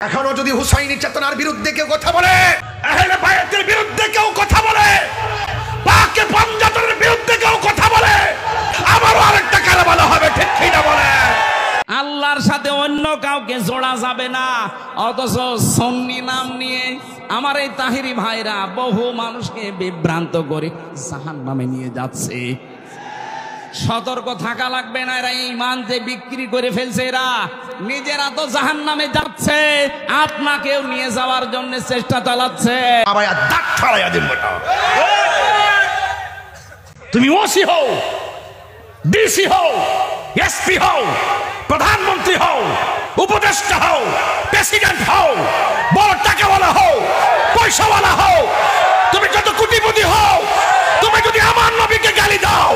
এখনো যদি হুসাইনি চেতনার বিরুদ্ধে কেউ কথা বলে, আহলে বায়াতের বিরুদ্ধে কেউ কথা বলে, পাকে পাঞ্জাতের বিরুদ্ধে কেউ কথা বলে, আমারও আরেকটা কারবালা হবে, ঠিক কি না বলে? আল্লাহর সাথে অন্য কাউকে জোড়া যাবে না। অথচ সুন্নি নাম নিয়ে আমার এই তাহিরি ভাইরা বহু মানুষকে বিভ্রান্ত করে জাহান্নামে নিয়ে যাচ্ছে। সতর্ক থাকা লাগবে না, এরা ঈমান যে বিক্রি করে ফেলছে, এরা নিজেরা তো জাহান্নামে যাচ্ছে, আপনাকেও নিয়ে যাওয়ার জন্য চেষ্টা চালাচ্ছে। তুমি ওসি হও, ডিসি হও, এসপি হও, প্রধানমন্ত্রী হও, উপদেষ্টা হও, প্রেসিডেন্ট হও, বড় টাকাওয়ালা হও, পয়সাওয়ালা হও, তুমি যত কোটিপতি হও, তুমি যদি আমার নবীকে গালি দাও,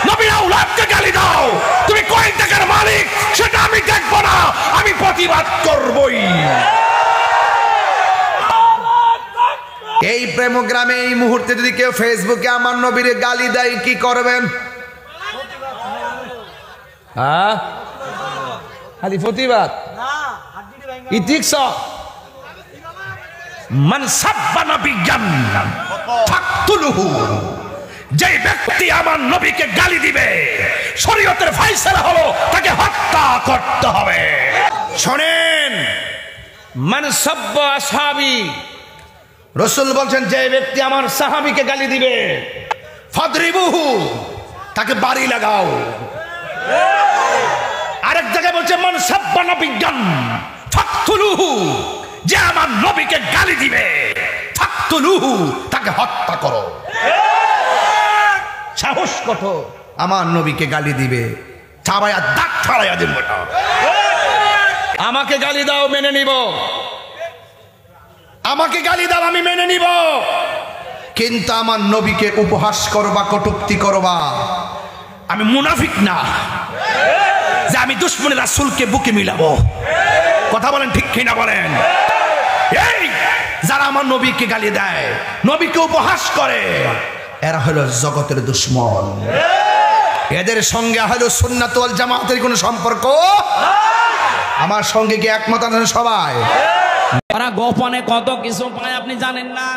নবীর আওলাদকে গালি দাও, তুমি কয় টাকার মালিক সেটা আমি দেখব না, আমি প্রতিবাদ করবই। এই প্রেমগ্রামে এই মুহূর্তে যদি কেউ ফেসবুকে আমার নবীর গালি দেয়, কি করবেন? হ্যাঁ, খালি প্রতিবাদ। ইতিক্স মান সাব্বা নবিয়ান ফাকতুলুহু, যে ব্যক্তি আমার নবীকে গালি দিবে, শরীয়তের ফয়সালা হলো তাকে হত্যা করতে হবে। শুনেন, মান সাব্বা আসহাবি, রাসূল বলেন যে ব্যক্তি আমার সাহাবীকে গালি দিবে, ফাদরিবুহু, তাকে বাড়ি লাগাও। আরেক জায়গায় বলছে মান সাব্বা নবিয়ান ফাকতুলুহু, যে আমার নবীকে গালি দিবে, ফাকতুলুহু, তাকে হত্যা করো। সাহস কত আমার নবীকে গালি দিবে, চাবায়া দাঁত ফালাইয়া দিব না। আমাকে গালি দাও, মেনে নিব, আমাকে গালি দাও, আমি মেনে নিব, কিন্তু আমার নবীকে উপহাস করবা, কটূক্তি করবা, আমি মুনাফিক না যে আমি দুশমনে রাসূলকে বুকে মিলাবো। কথা বলেন, ঠিক কিনা বলেন? এই যারা আমার নবীকে গালি দেয়, নবীকে উপহাস করে, এরা হলো জগতের দুশমন। এদের সঙ্গে হলো সুন্নাত ওয়াল জামাতের কোনো সম্পর্ক। আমার সঙ্গে কি একমত আছেন সবাই? ওরা গোপনে কত কিছু পায় আপনি জানেন না।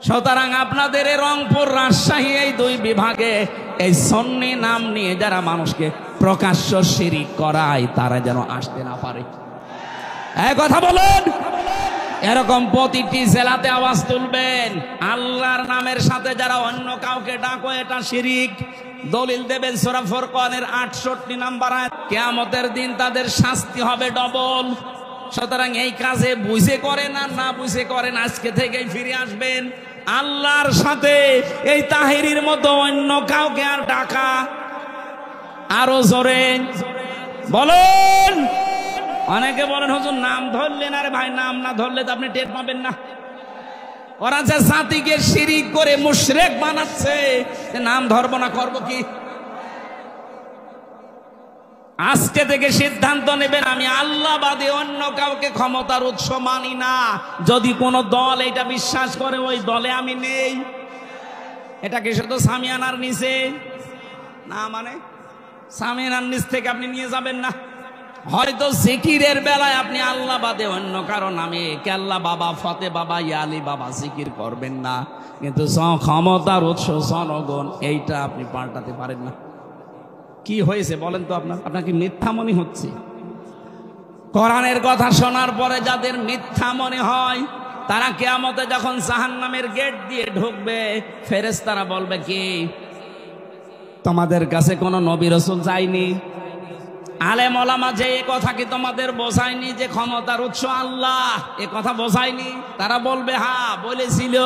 সুতরাং আপনাদের রংপুর, রাজশাহী এই দুই বিভাগে এই সুন্নি নাম নিয়ে যারা মানুষকে প্রকাশ্য শিরিক করায়, তারা যেন আসতে না পারে। এই কথা বলেন, এরকম প্রতিটি জেলাতে আওয়াজ তুলবেন। আল্লাহর নামের সাথে যারা অন্য কাউকে ডাকো, এটা শিরিক। দলিল দেবেন সূরা ফুরকানের 68 নম্বর আয়াত, কিয়ামতের দিন তাদের শাস্তি হবে ডবল। সুতরাং এই কাজে বুঝে করেন আর না বুঝে করেন, আজকে থেকেই ফিরে আসবেন। আল্লাহর সাথে এই তাহিরির মতো অন্য কাউকে আর ডাকা, আরো জোরে বলেন। অনেকে বলেন হুজুর নাম ধরলেন, আরে ভাই নাম না ধরলে তো আপনি টের পাবেন না। ওরা যে জাতিকে শিরিক করে মুশরিক বানাচ্ছে, নাম ধরবো না করবো কি? আজকে থেকে সিদ্ধান্ত নেবেন, আমি আল্লাহ বাদে অন্য কাউকে ক্ষমতার উৎস মানি না। যদি কোনো দল এটা বিশ্বাস করে, ওই দলে আমি নেই। এটা কি শুধু সামিয়ানার নিচে না, মানে সামিয়ানার নিচ থেকে আপনি নিয়ে যাবেন না। হয়তো জিকিরের বেলায় আপনি আল্লাহ বাদে অন্য কারো নামে কেল্লা বাবা, ফতে বাবা, ইয়ালি বাবা জিকির করবেন না, কিন্তু ক্ষমতার উৎস জনগণ, এইটা আপনি পাল্টাতে পারেন না। কি হয়েছে বলেন তো? আপনার কি মিথ্যা মনে হচ্ছে? কোরআনের কথা শোনার পরে যাদের মিথ্যা মনে হয়, তারা কিয়ামতে যখন জাহান্নামের গেট দিয়ে ঢুকবে, ফেরেশতারা বলবে কি, তোমাদের কাছে কোনো নবী রাসূল যায়নি? আলেম ওলামা যে এ কথা কি তোমাদের বোঝায়নি যে ক্ষমতার উৎস আল্লাহ? এ কথা বোঝায়নি? তারা বলবে হ্যাঁ বলেছিল।